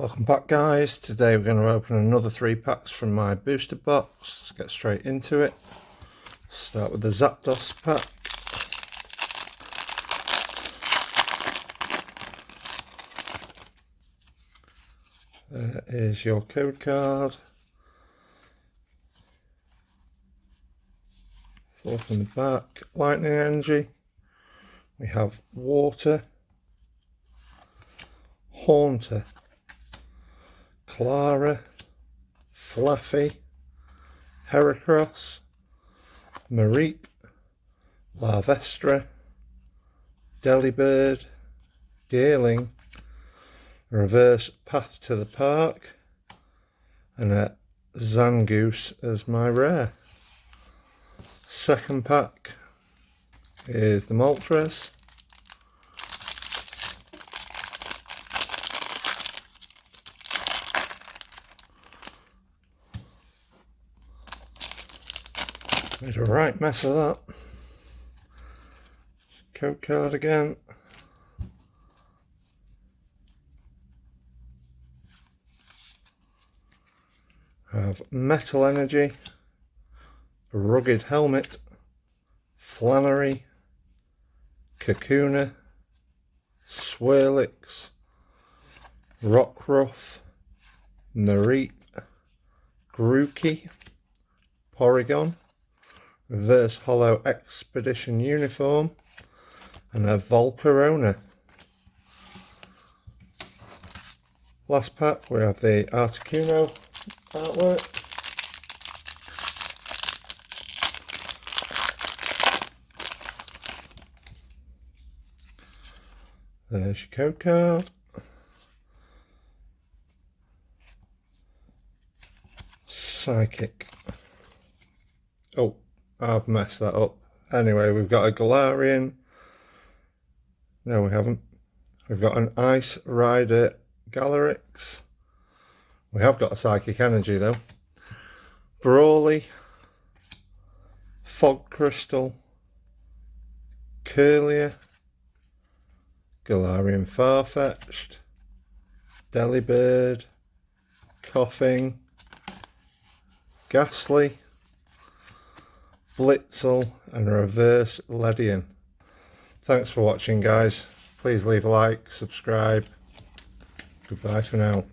Welcome back, guys. Today we're going to open another 3 packs from my booster box. Let's get straight into it. Start with the Zapdos pack. There is your code card. 4 from the back. Lightning Energy. We have Water, Haunter, Clara, Fluffy, Heracross, Mareep, Larvestra, Delibird, Deerling, Reverse Path to the Park, and a Zangoose as my rare. Second pack is the Moltres. Made a right mess of that. Code card again. Have Metal Energy, Rugged Helmet, Flannery, Kakuna, Swirlix, Rockruff, Mareep, Grookey, Porygon, Reverse Hollow Expedition Uniform, and a Volcarona. Last pack we have the Articuno artwork. There's your code card. Psychic. Oh, I've messed that up. Anyway, we've got a Galarian. No, we haven't. We've got an Ice Rider Galarix. We have got a Psychic Energy though. Brawly, Fog Crystal, Curlier, Galarian Farfetch'd, Delibird, Coughing, Ghastly, Blitzel, and a Reverse Ledian. Thanks for watching, guys. Please leave a like, subscribe. Goodbye for now.